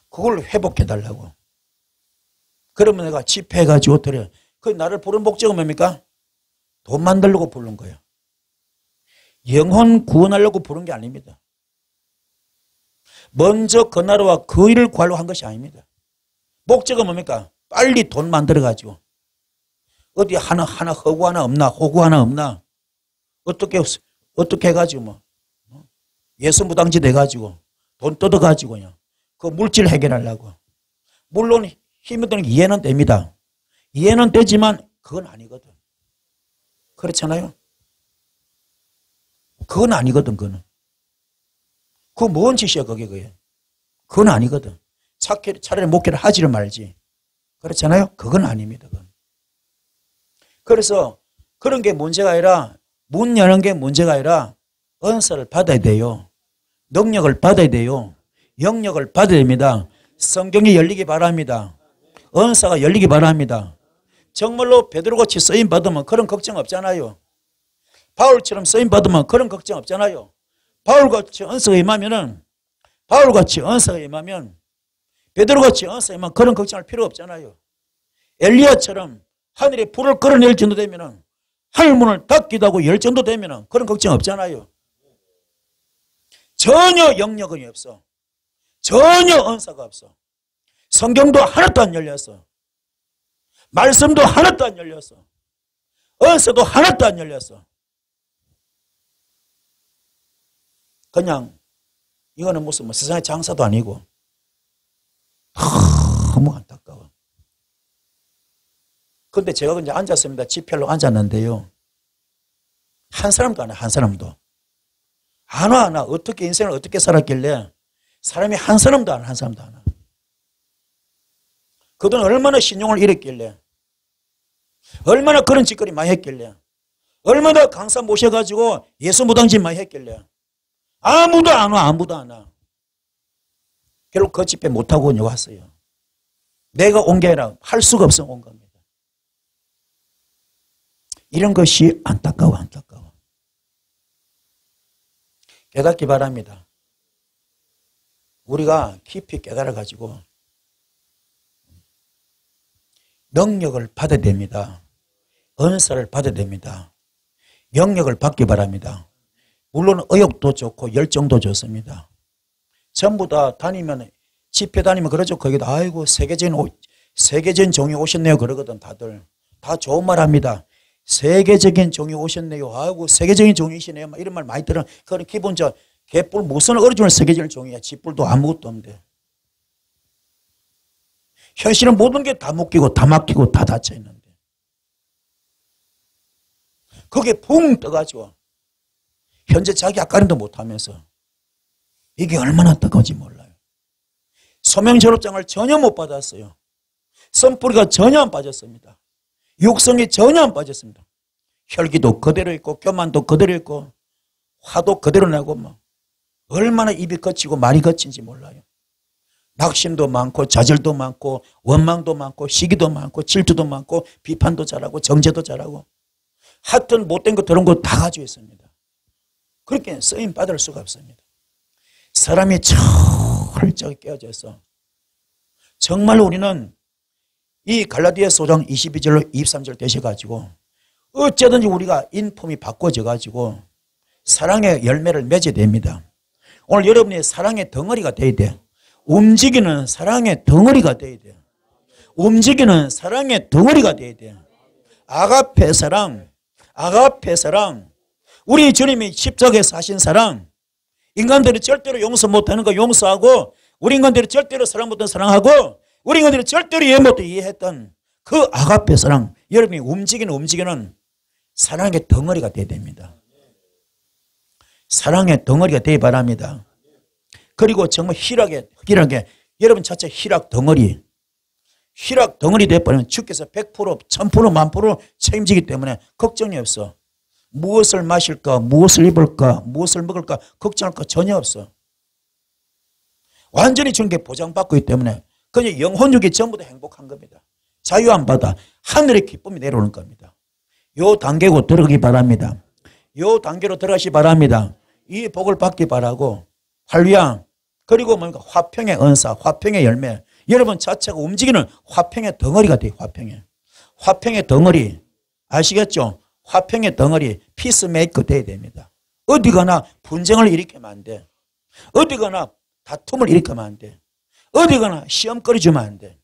그걸 회복해 달라고. 그러면 내가 집회해가지고 드려. 그 나를 부른 목적은 뭡니까? 돈 만들려고 부른 거예요. 영혼 구원하려고 부른 게 아닙니다. 먼저 그 나라와 그 일을 구하려고 한 것이 아닙니다. 목적은 뭡니까? 빨리 돈 만들어가지고 어디 하나 허구 하나 없나 호구 하나 없나 어떻게 해가지고 뭐 예수무당지 돼가지고 돈 뜯어가지고요. 그 물질 해결하려고. 물론 힘이 드는 게 이해는 됩니다. 이해는 되지만 그건 아니거든. 그렇잖아요. 그건 아니거든. 그건. 그거 뭔 짓이야 그게. 그건 아니거든. 차라리 목회를 하지를 말지. 그렇잖아요. 그건 아닙니다. 그건. 그래서 그런 게 문제가 아니라 문 여는 게 문제가 아니라 은사를 받아야 돼요. 능력을 받아야 돼요. 영역을 받아야 됩니다. 성경이 열리기 바랍니다. 은사가 열리기 바랍니다. 정말로 베드로같이 쓰임 받으면 그런 걱정 없잖아요. 바울처럼 쓰임 받으면 그런 걱정 없잖아요. 바울같이 은사가 임하면은 베드로같이 은사가 임하면 그런 걱정할 필요 없잖아요. 엘리야처럼 하늘에 불을 끌어낼 정도 되면은 하늘문을 닫기도 하고 열 정도 되면은 그런 걱정 없잖아요. 전혀 영역이 없어. 전혀 은사가 없어. 성경도 하나도 안 열렸어. 말씀도 하나도 안 열렸어. 은사도 하나도 안 열렸어. 그냥 이거는 무슨 세상의 장사도 아니고 너무 안타까워. 그런데 제가 이제 앉았습니다. 집회로 앉았는데요. 한 사람도 안 와. 한 사람도. 안 와. 나 어떻게 인생을 어떻게 살았길래 사람이 한 사람도 안 와. 한 사람도 안 와. 그들은 얼마나 신용을 잃었길래 얼마나 그런 짓거리 많이 했길래 얼마나 강사 모셔가지고 예수무당집 많이 했길래 아무도 안 와. 아무도 안 와. 결국 그 집회 못하고 왔어요. 내가 온 게 아니라 할 수가 없어 온 겁니다. 이런 것이 안타까워. 깨닫기 바랍니다. 우리가 깊이 깨달아가지고 능력을 받아야 됩니다. 은사를 받아야 됩니다. 영역을 받기 바랍니다. 물론 의욕도 좋고 열정도 좋습니다. 전부 다 다니면 집회 다니면 그러죠. 거기다 아이고 세계적인 종이 오셨네요 그러거든. 다들 다 좋은 말 합니다. 세계적인 종이 오셨네요. 아이고 세계적인 종이시네요. 이런 말 많이 들어. 그건 기본적 개뿔 무슨 어리지널 세계적인 종이야. 지뿔도 아무것도 없는데. 현실은 모든 게 다 묶이고 다 막히고 다 닫혀 있는데. 그게 붕 떠가지고 현재 자기 앞가림도 못하면서 이게 얼마나 뜨거운지 몰라요. 소명 졸업장을 전혀 못 받았어요. 선뿌리가 전혀 안 빠졌습니다. 육성이 전혀 안 빠졌습니다. 혈기도 그대로 있고 교만도 그대로 있고 화도 그대로 나고 뭐 얼마나 입이 거치고 말이 거친지 몰라요. 낙심도 많고 좌절도 많고 원망도 많고 시기도 많고 질투도 많고 비판도 잘하고 정죄도 잘하고 하여튼 못된 거 더러운 거 다 가지고 있습니다. 그렇게 쓰임 받을 수가 없습니다. 사람이 철저히 깨어져서 정말 우리는 이 갈라디아서 5장 22절로 23절 되셔가지고 어쩌든지 우리가 인품이 바꿔져 가지고 사랑의 열매를 맺어야 됩니다. 오늘 여러분이 사랑의 덩어리가 돼야 돼요. 움직이는 사랑의 덩어리가 돼야 돼요. 움직이는 사랑의 덩어리가 돼야 돼요. 아가페 사랑, 아가페 사랑. 우리 주님이 십자가에서 하신 사랑, 인간들이 절대로 용서 못하는 거 용서하고, 우리 인간들이 절대로 사랑 못하는 사랑하고, 우리 인간들이 절대로 이해 못해 이해했던 그 아가페 사랑, 여러분이 움직이는 사랑의 덩어리가 돼야 됩니다. 사랑의 덩어리가 되기 바랍니다. 그리고 정말 희락에 여러분 자체 희락 덩어리 돼버리면 주께서 100%, 1000%, 1000% 책임지기 때문에 걱정이 없어. 무엇을 마실까, 무엇을 입을까, 무엇을 먹을까 걱정할 거 전혀 없어. 완전히 주는 게 보장받고 있기 때문에 그냥 영혼육이 전부 다 행복한 겁니다. 자유 안 받아 하늘의 기쁨이 내려오는 겁니다. 요 단계로 들어가기 바랍니다. 요 단계로 들어가시 바랍니다. 이 복을 받기 바라고. 할렐루야. 그리고 뭔가 화평의 은사, 화평의 열매. 여러분 자체가 움직이는 화평의 덩어리가 돼요. 화평의 덩어리. 아시겠죠? 화평의 덩어리, 피스메이커 돼야 됩니다. 어디 가나 분쟁을 일으키면 안 돼. 어디 가나 다툼을 일으키면 안 돼. 어디 가나 시험거리 주면 안 돼.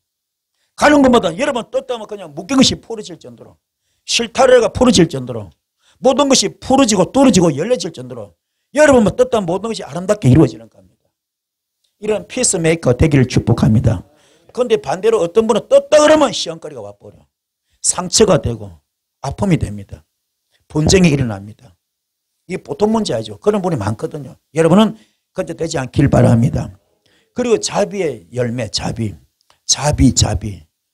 가는 것마다 여러분 떴다면 그냥 묶인 것이 풀어질 정도로, 실타래가 풀어질 정도로, 모든 것이 풀어지고 뚫어지고 열려질 정도로 여러분만 떴다면 모든 것이 아름답게 이루어지는 겁니다. 이런 피스메이커 되기를 축복합니다. 그런데 반대로 어떤 분은 떴다 그러면 시험거리가 와버려. 상처가 되고 아픔이 됩니다. 분쟁이 일어납니다. 이게 보통 문제 아니죠. 그런 분이 많거든요. 여러분은 그렇게 되지 않길 바랍니다. 그리고 자비의 열매, 자비.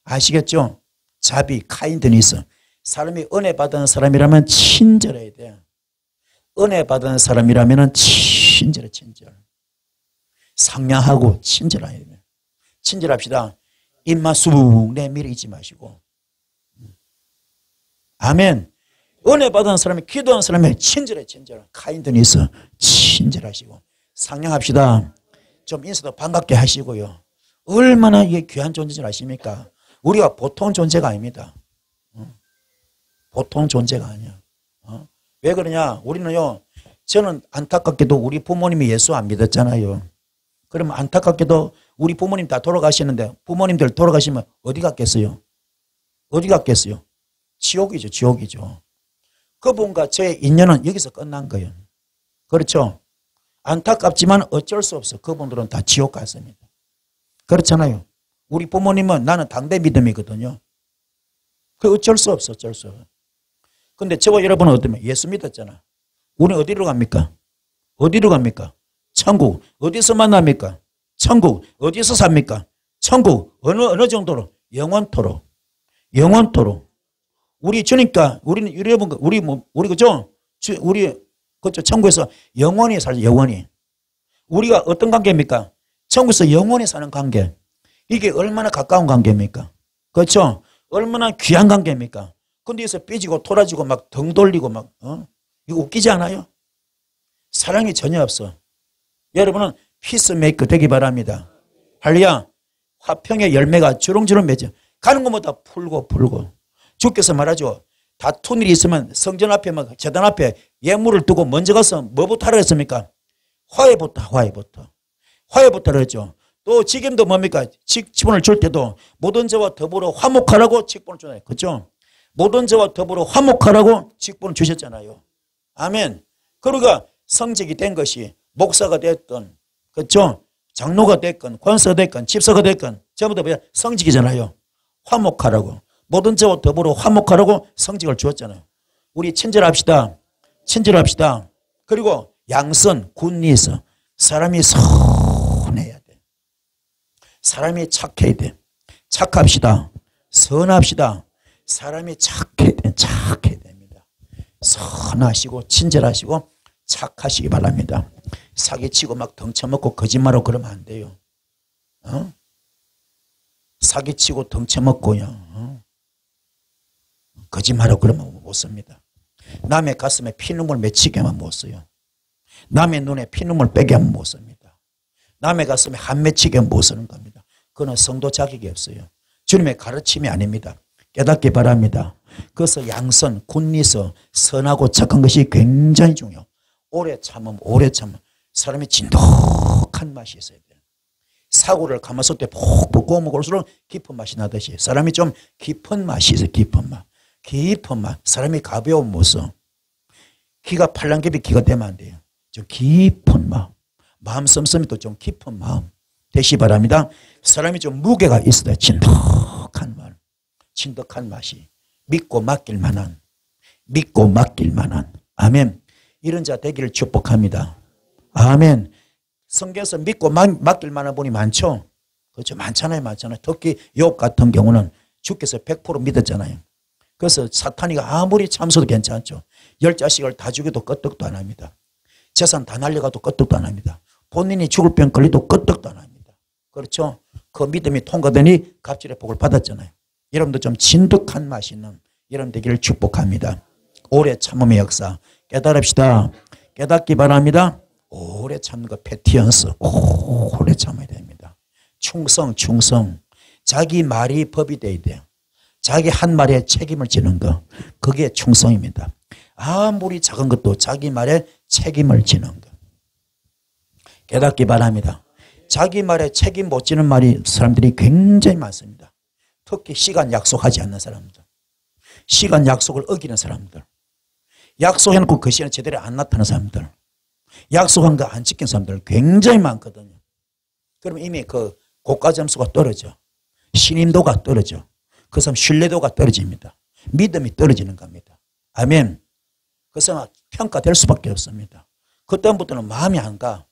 아시겠죠? 자비, 카인드니스. 사람이 은혜 받은 사람이라면 친절해야 돼요. 은혜 받은 사람이라면 친절. 상냥하고 친절해야 돼요. 친절합시다. 입만 쑥 내밀어 잊지 마시고. 아멘. 은혜 받은 사람이, 기도하는 사람이 친절해. 카인드니스. 친절하시고. 상냥합시다. 좀 인사도 반갑게 하시고요. 얼마나 이게 귀한 존재인지 아십니까? 우리가 보통 존재가 아닙니다. 보통 존재가 아니야. 왜 그러냐? 우리는요, 저는 안타깝게도 우리 부모님이 예수 안 믿었잖아요. 그러면 안타깝게도 우리 부모님 다 돌아가시는데 부모님들 돌아가시면 어디 갔겠어요? 지옥이죠. 그분과 저의 인연은 여기서 끝난 거예요. 그렇죠? 안타깝지만 어쩔 수 없어. 그분들은 다 지옥 갔습니다. 그렇잖아요. 우리 부모님은 나는 당대 믿음이거든요. 그 어쩔 수 없어. 근데 저와 여러분은 어떠면 예수 믿었잖아. 우리는 어디로 갑니까? 천국. 어디서 만납니까? 천국. 어디서 삽니까? 천국. 어느 정도로? 영원토록. 우리 주니까 우리는 여러분 우리 그죠? 우리 그죠? 천국에서 영원히 살죠. 영원히. 우리가 어떤 관계입니까? 천국에서 영원히 사는 관계. 이게 얼마나 가까운 관계입니까? 그렇죠? 얼마나 귀한 관계입니까? 근데 여기서 삐지고 토라지고 막 등 돌리고 막 이거 웃기지 않아요? 사랑이 전혀 없어. 여러분은 피스메이커 되기 바랍니다. 할렐루야. 화평의 열매가 주렁주렁 맺어. 가는 것마다 풀고. 주께서 말하죠. 다툰 일이 있으면 성전 앞에 막 제단 앞에 예물을 두고 먼저 가서 뭐부터 하라 했습니까? 화해부터 그랬죠. 또 직임도 뭡니까? 직분을 줄 때도 모든 자와 더불어 화목하라고 직분을 주잖아요. 그렇죠? 모든 자와 더불어 화목하라고 직분을 주셨잖아요. 아멘. 그러니까 성직이 된 것이 목사가 됐건, 그렇죠? 장로가 됐건, 권사가 됐건, 집사가 됐건 전부 다 성직이잖아요. 화목하라고. 모든 자와 더불어 화목하라고 성직을 주었잖아요. 우리 친절합시다. 그리고 양선, 굿니스. 사람이 선해야 돼. 사람이 착해야 돼. 착합시다. 선합시다. 사람이 착해야 됩니다. 선하시고 친절하시고 착하시기 바랍니다. 사기치고 막 덩쳐먹고 거짓말하고 그러면 안 돼요. 어? 사기치고 덩쳐먹고요. 어? 거짓말하고 그러면 못 씁니다. 남의 가슴에 피눈물 맺히게만 못 써요. 남의 눈에 피눈물 빼게 하면 못 씁니다. 남의 가슴에 한 맺히게 못 쓰는 겁니다. 그건 성도 자격이 없어요. 주님의 가르침이 아닙니다. 깨닫기 바랍니다. 그래서 양선, 굿리서, 선하고 착한 것이 굉장히 중요해요. 오래 참으면 오래 참으면 사람이 진득한 맛이 있어야 돼요. 사고를 가마솥에 푹푹 구워 먹을수록 깊은 맛이 나듯이 사람이 좀 깊은 맛이 있어요. 깊은 맛. 깊은 맛. 사람이 가벼운 모습. 기가 팔랑귀비 기가 되면 안 돼요. 좀 깊은 마음. 마음 씀씀이 또 좀 깊은 마음 되시 바랍니다. 사람이 좀 무게가 있어야 진득한 말. 진득한 맛이. 믿고 맡길 만한. 믿고 맡길 만한. 아멘. 이런 자 되기를 축복합니다. 아멘. 성경에서 믿고 맡길 만한 분이 많죠. 그렇죠. 많잖아요. 많잖아요. 특히 욥 같은 경우는 주께서 100% 믿었잖아요. 그래서 사탄이가 아무리 참소도 괜찮죠. 10자식을 다 죽여도 끄떡도 안 합니다. 재산 다 날려가도 끄떡도 안 합니다. 본인이 죽을 병 걸리도 끄떡도 안 합니다. 그렇죠. 그 믿음이 통과되니 갑질의 복을 받았잖아요. 여러분도 좀 진득한 맛이 있는 여러분 되기를 축복합니다. 오래 참음의 역사 깨달읍시다. 깨닫기 바랍니다. 오래 참는 거 패티언스 오래 참아야 됩니다. 충성. 자기 말이 법이 돼야 돼요. 자기 한 말에 책임을 지는 거 그게 충성입니다. 아무리 작은 것도 자기 말에 책임을 지는 거 깨닫기 바랍니다. 자기 말에 책임 못 지는 말이 사람들이 굉장히 많습니다. 특히 시간 약속하지 않는 사람들, 시간 약속을 어기는 사람들, 약속해놓고 그 시간에 제대로 안 나타나는 사람들, 약속한 거 안 지킨 사람들 굉장히 많거든요. 그럼 이미 그 고가 점수가 떨어져. 신임도가 떨어져. 그 사람 신뢰도가 떨어집니다. 믿음이 떨어지는 겁니다. 아멘. 그래서 평가될 수밖에 없습니다. 그다음부터는 마음이 안 가.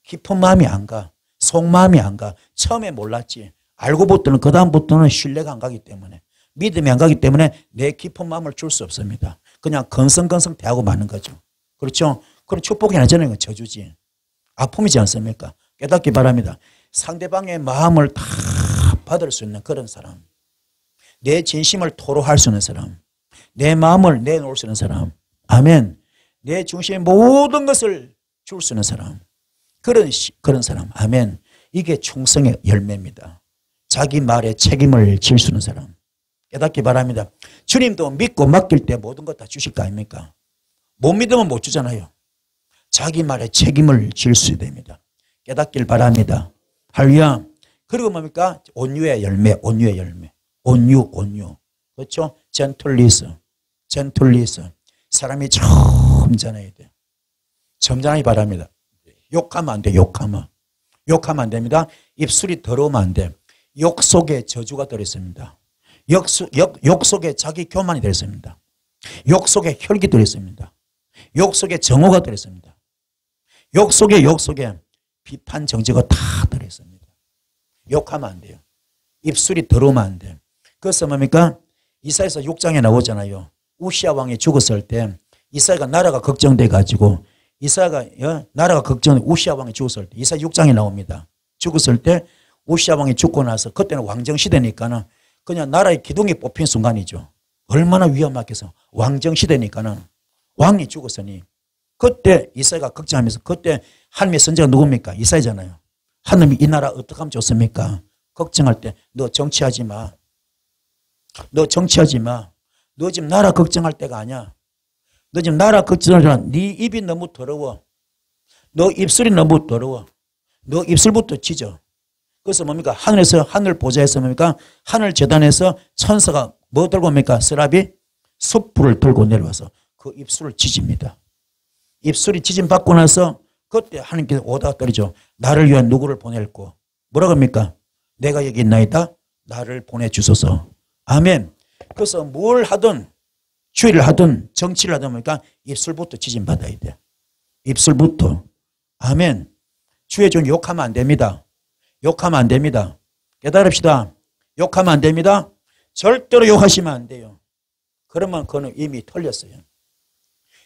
깊은 마음이 안 가. 속마음이 안 가. 처음에 몰랐지. 알고부터는 그다음부터는 신뢰가 안 가기 때문에 믿음이 안 가기 때문에 내 깊은 마음을 줄 수 없습니다. 그냥 건성건성 대하고 마는 거죠. 그렇죠? 그럼 축복이 아니잖아요. 저주지. 아픔이지 않습니까? 깨닫기 바랍니다. 상대방의 마음을 다 받을 수 있는 그런 사람. 내 진심을 토로할 수 있는 사람. 내 마음을 내놓을 수 있는 사람. 아멘. 내 중심의 모든 것을 줄 수 있는 사람. 그런 사람. 아멘. 이게 충성의 열매입니다. 자기 말에 책임을 질 수 있는 사람. 깨닫기 바랍니다. 주님도 믿고 맡길 때 모든 것 다 주실 거 아닙니까? 못 믿으면 못 주잖아요. 자기 말에 책임을 질 수 있어야 됩니다. 깨닫길 바랍니다. 할렐루야. 그리고 뭡니까? 온유의 열매, 온유의 열매. 온유. 그렇죠? 젠틀리스. 사람이 점잖아야 돼요. 점잖아야 바랍니다. 욕하면 안 돼, 욕하면 안 됩니다. 입술이 더러우면 안 돼. 욕 속에 저주가 들어있습니다. 욕 속에 자기 교만이 들어있습니다. 욕 속에 혈기 들어있습니다. 욕 속에 정오가 들어있습니다. 욕 속에 비판 정죄가 다 들어있습니다. 욕하면 안 돼요. 입술이 더러우면 안 돼요. 그래서 뭡니까? 이사야서 6장에 나오잖아요. 우시아 왕이 죽었을 때 이사야가 나라가 걱정돼 가지고 나라가 걱정돼 우시아 왕이 죽었을 때 이사야 6장에 나옵니다. 죽었을 때 우시아 왕이 죽고 나서 그때는 왕정 시대니까는 그냥 나라의 기둥이 뽑힌 순간이죠. 얼마나 위험하겠어. 왕정 시대니까는 왕이 죽었으니 그때 이사야가 걱정하면서 그때 하나님의 선지자가 누굽니까? 이사야잖아요. 하나님이 이 나라 어떻게 하면 좋습니까? 걱정할 때 너 정치하지 마. 너 지금 나라 걱정할 때가 아니야. 너 지금 나라 걱정하잖아. 네 입이 너무 더러워. 너 입술이 너무 더러워. 너 입술부터 찢어. 그래서 뭡니까? 하늘 보좌에서 뭡니까? 하늘 재단에서 천사가 뭐 들고 옵니까? 스라비 숯불을 들고 내려와서 그 입술을 찢습니다. 입술이 찢임 받고 나서 그때 하나님께서 오다가 떨어져. 나를 위한 누구를 보낼고. 뭐라고 합니까? 내가 여기 있나이다. 나를 보내주소서. 아멘. 그래서 뭘 하든 주의를 하든 정치를 하든 뭡니까? 입술부터 찢임 받아야 돼. 입술부터. 아멘. 주의 종 욕하면 안 됩니다. 욕하면 안 됩니다. 깨달읍시다. 욕하면 안 됩니다. 절대로 욕하시면 안 돼요. 그러면 그는 이미 털렸어요.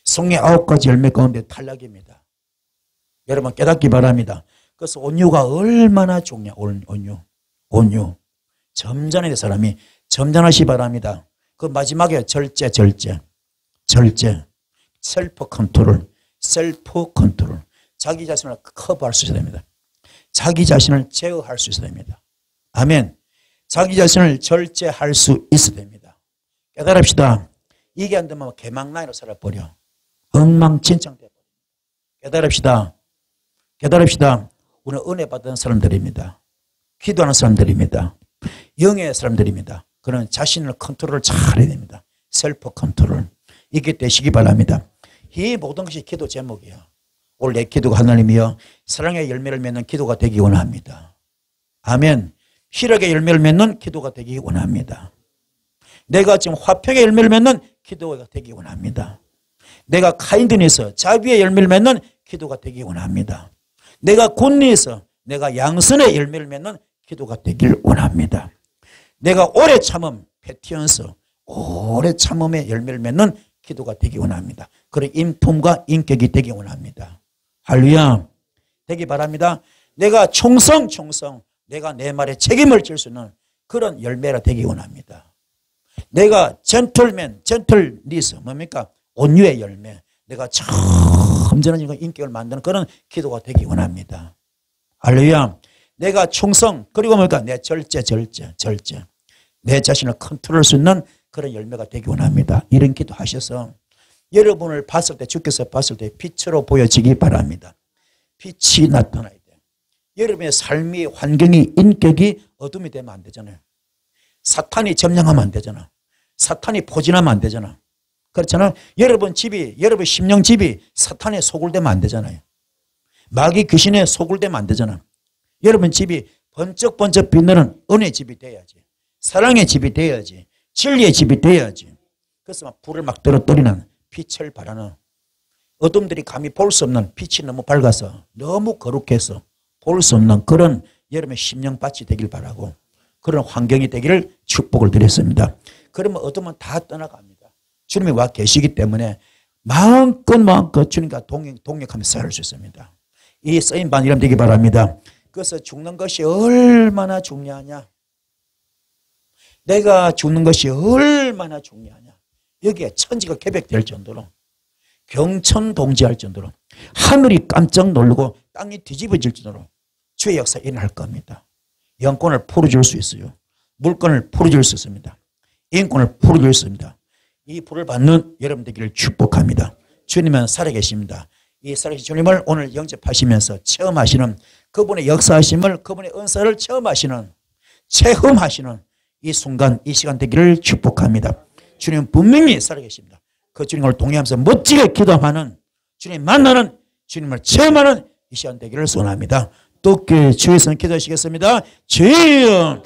성의 9가지 열매 가운데 탈락입니다. 여러분 깨닫기 바랍니다. 그래서 온유가 얼마나 중요해. 온유. 점잖은 사람이 점잖으시 바랍니다. 그 마지막에 절제. 셀프 컨트롤. 자기 자신을 커버할 수 있어야 됩니다. 자기 자신을 제어할 수 있어야 됩니다. 아멘. 자기 자신을 절제할 수 있어야 됩니다. 깨달읍시다. 이게 안 되면 개망나이로 살아버려. 엉망진창 돼버려. 깨달읍시다. 우리는 은혜 받은 사람들입니다. 기도하는 사람들입니다. 영의 사람들입니다. 그런 자신을 컨트롤을 잘 해야 됩니다. 셀프 컨트롤. 이게 되시기 바랍니다. 이 모든 것이 기도 제목이야. 오늘 내 기도가 하나님이여 사랑의 열매를 맺는 기도가 되기 원합니다. 아멘. 희락의 열매를 맺는 기도가 되기 원합니다. 내가 지금 화평의 열매를 맺는 기도가 되기 원합니다. 내가 카인드니에서 자비의 열매를 맺는 기도가 되기 원합니다. 내가 굿니에서 내가 양선의 열매를 맺는 기도가 되길 원합니다. 내가 오래 참음 패티언스 오래 참음의 열매를 맺는 기도가 되기 원합니다. 그런 인품과 인격이 되기 원합니다. 할렐루야. 되기 바랍니다. 내가 충성 내가 내 말에 책임을 질 수 있는 그런 열매가 되기 원합니다. 내가 젠틀리스 뭡니까? 온유의 열매. 내가 점잖은 인격을 만드는 그런 기도가 되기 원합니다. 할렐루야. 내가 충성 그리고 뭡니까? 내 절제. 내 자신을 컨트롤할 수 있는 그런 열매가 되기 원합니다. 이런 기도 하셔서 여러분을 봤을 때 주께서 봤을 때 빛으로 보여지기 바랍니다. 빛이 나타나야 돼요. 여러분의 삶이 환경이 인격이 어둠이 되면 안 되잖아요. 사탄이 점령하면 안 되잖아. 사탄이 포진하면 안 되잖아. 그렇잖아. 여러분 심령 집이 사탄에 소굴되면 안 되잖아요. 마귀 귀신에 소굴되면 안 되잖아. 여러분 집이 번쩍번쩍 빛나는 은혜의 집이 돼야지. 사랑의 집이 돼야지. 진리의 집이 돼야지. 그래서 막 불을 막 떨어뜨리는 빛을 발하는 어둠들이 감히 볼 수 없는 빛이 너무 밝아서 너무 거룩해서 볼 수 없는 그런 여러분의 심령밭이 되길 바라고 그런 환경이 되기를 축복을 드렸습니다. 그러면 어둠은 다 떠나갑니다. 주님이 와 계시기 때문에 마음껏 주님과 동역하며 살 수 있습니다. 이 쓰임 반 이름 되기 바랍니다. 그래서 죽는 것이 얼마나 중요하냐. 내가 죽는 것이 얼마나 중요하냐. 여기에 천지가 개벽될 정도로 경천동지할 정도로 하늘이 깜짝 놀라고 땅이 뒤집어질 정도로 주의 역사 일어날 겁니다. 영권을 풀어줄 수 있어요. 물권을 풀어줄 수 있습니다. 인권을 풀어줄 수 있습니다. 이 불을 받는 여러분 되기를 축복합니다. 주님은 살아계십니다. 이 살아계신 주님을 오늘 영접하시면서 체험하시는 그분의 역사하심을 그분의 은사를 체험하시는 이 순간 이 시간 되기를 축복합니다. 주님은 분명히 살아계십니다. 그 주님을 동의하면서 멋지게 기도하는 주님 만나는 주님을 체험하는 이 시간 되기를 소원합니다. 또 주의 선 기도하시겠습니다. 주여